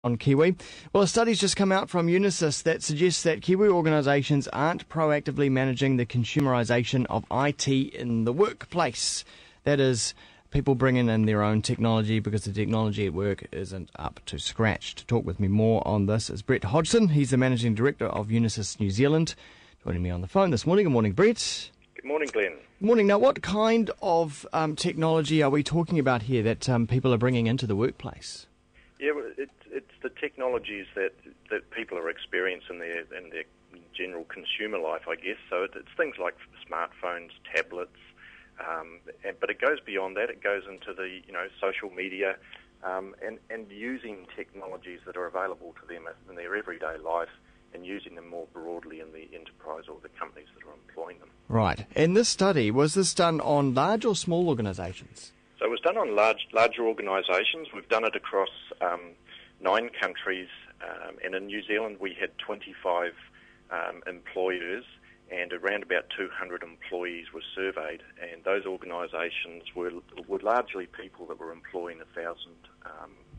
on Kiwi. Well, a study's just come out from Unisys that suggests that Kiwi organisations aren't proactively managing the consumerisation of IT in the workplace. That is, people bringing in their own technology because the technology at work isn't up to scratch. To talk with me more on this is Brett Hodgson. He's the Managing Director of Unisys New Zealand. Joining me on the phone this morning. Good morning, Brett. Good morning, Glenn. Good morning. Now, what kind of technology are we talking about here that people are bringing into the workplace? Yeah, well, it's the technologies that people are experiencing in their general consumer life, I guess. So it's things like smartphones, tablets, but it goes beyond that. It goes into the social media and using technologies that are available to them in their everyday life and using them more broadly in the enterprise or the companies that are employing them. Right. And this study, was this done on large or small organisations? So it was done on larger organisations. We've done it across 9 countries, and in New Zealand we had 25 employers, and around about 200 employees were surveyed, and those organisations were largely people that were employing 1,000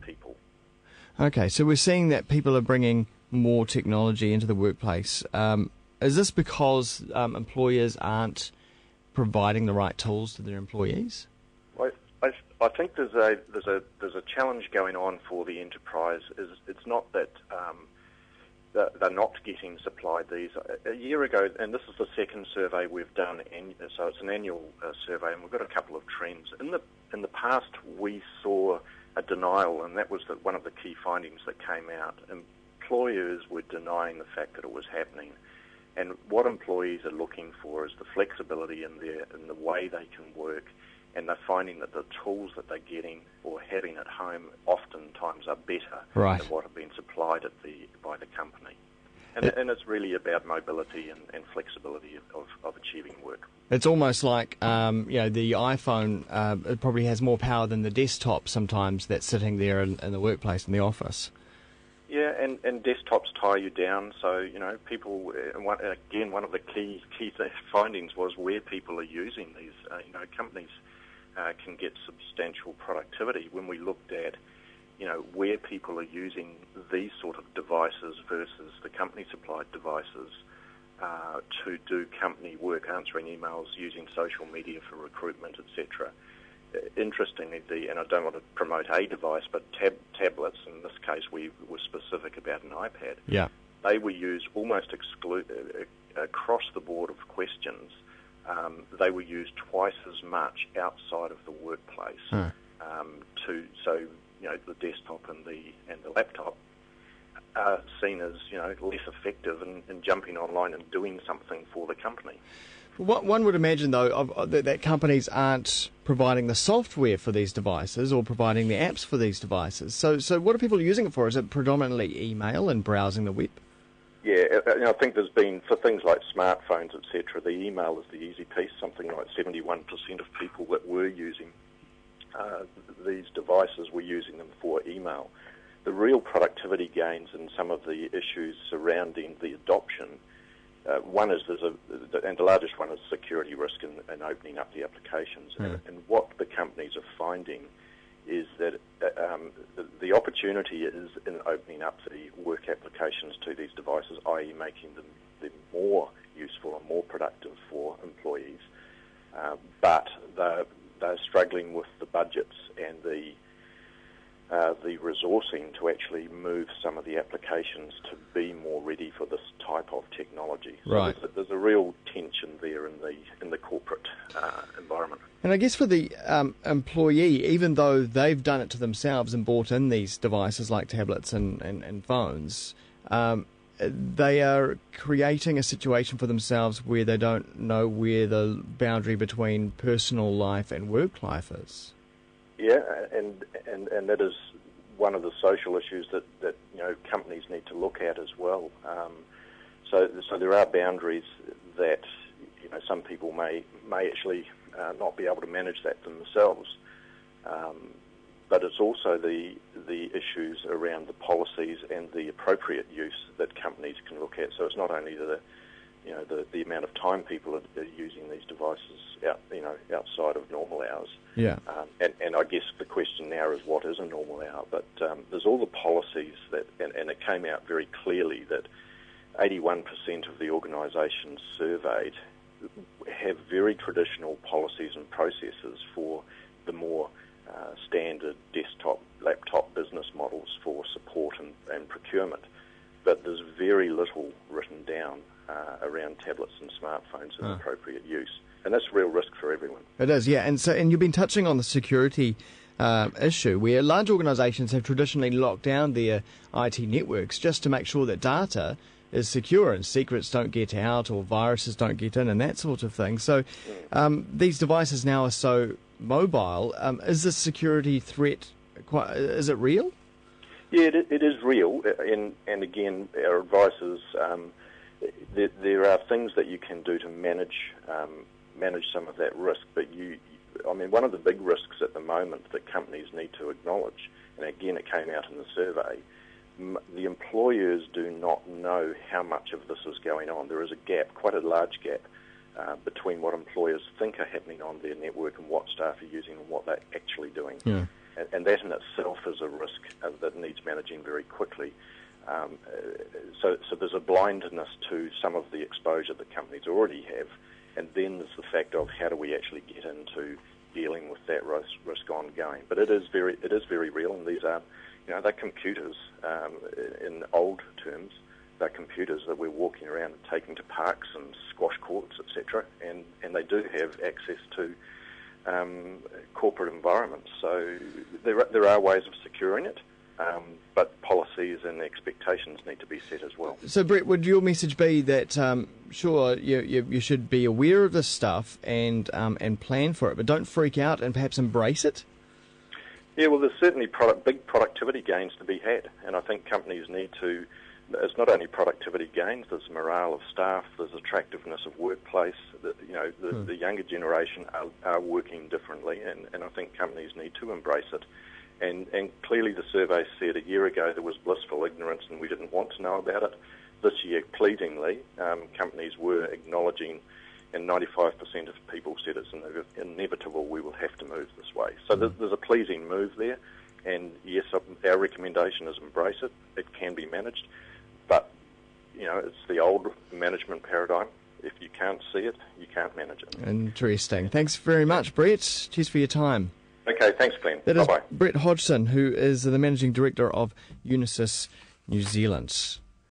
people. Okay, so we're seeing that people are bringing more technology into the workplace. Is this because employers aren't providing the right tools to their employees? I think there's a challenge going on for the enterprise. It's not that they're not getting supplied these. A year ago, and this is the second survey we've done, and so it's an annual survey, and we've got a couple of trends. In the past, we saw a denial, and that was one of the key findings that came out. Employers were denying the fact that it was happening, and what employees are looking for is the flexibility in the way they can work. And they're finding that the tools that they're getting or having at home oftentimes are better than what have been supplied by the company. And it's really about mobility and flexibility of achieving work. It's almost like the iPhone it probably has more power than the desktop sometimes that's sitting there in the workplace, in the office. Yeah, and desktops tie you down. So people. One of the key findings was where people are using these. Companies can get substantial productivity when we looked at, where people are using these sort of devices versus the company-supplied devices to do company work, answering emails, using social media for recruitment, etc. Interestingly, and I don't want to promote a device, but tablets, in this case we were specific about an iPad, they were used almost across the board of questions. They were used twice as much outside of the workplace. The desktop and the laptop are seen as less effective in jumping online and doing something for the company. One would imagine, though, that companies aren't providing the software for these devices or providing the apps for these devices. So what are people using it for? Is it predominantly email and browsing the web? Yeah, I think there's been, for things like smartphones, etc., the email is the easy piece. Something like 71% of people that were using these devices were using them for email. The real productivity gains and some of the issues surrounding the adoption, one is and the largest one is security risk and opening up the applications. And what the companies are finding is that the opportunity is in opening up the work applications to these devices, i.e. making them more useful and more productive for employees. But they're struggling with the budgets and the resourcing to actually move some of the applications to be more ready for this type of technology. So there's a real tension there in the corporate environment. And I guess for the employee, even though they've done it to themselves and bought in these devices like tablets and phones, they are creating a situation for themselves where they don't know where the boundary between personal life and work life is. Yeah, and that is one of the social issues that companies need to look at as well. So there are boundaries that some people may actually not be able to manage that themselves. But it's also the issues around the policies and the appropriate use that companies can look at. So it's not only the amount of time people are using these devices outside of normal hours. Yeah. And I guess the question now is what is a normal hour? But there's all the policies that came out very clearly that 81% of the organisations surveyed have very traditional policies and processes for the more standard desktop, laptop business models for support and procurement. But there's very little written down around tablets and smartphones and appropriate use. And that's a real risk for everyone. It is, yeah. And you've been touching on the security issue, where large organisations have traditionally locked down their IT networks just to make sure that data is secure and secrets don't get out or viruses don't get in and that sort of thing. So these devices now are so mobile. Is the security threat, is it real? Yeah, it is real. And again, our advice is there are things that you can do to manage some of that risk. But one of the big risks at the moment that companies need to acknowledge, and again, it came out in the survey, the employers do not know how much of this is going on. There is a gap, quite a large gap, between what employers think are happening on their network and what staff are using and what they're actually doing. Yeah. And that in itself is a risk that needs managing very quickly. So there's a blindness to some of the exposure that companies already have, and then there's the fact of how do we actually get into dealing with that risk ongoing. But it is very real, and these are, they're computers. In old terms, they're computers that we're walking around and taking to parks and squash courts, etc. And they do have access to corporate environments. So there are ways of securing it, but policies and expectations need to be set as well. So, Brett, would your message be that sure, you should be aware of this stuff and plan for it, but don't freak out and perhaps embrace it? Yeah, well, there's certainly big productivity gains to be had, and I think companies need to. It's not only productivity gains. There's morale of staff. There's attractiveness of workplace. The younger generation are working differently, and I think companies need to embrace it. And clearly, the survey said a year ago there was blissful ignorance, and we didn't want to know about it. This year, pleasingly, companies were acknowledging, and 95% of people said it's inevitable we will have to move this way. So there's a pleasing move there, and yes, our recommendation is embrace it. It can be managed, but it's the old management paradigm. If you can't see it, you can't manage it. Interesting. Thanks very much, Brett. Cheers for your time. Okay, thanks, Glenn. That Bye-bye. is Brett Hodgson, who is the Managing Director of Unisys New Zealand.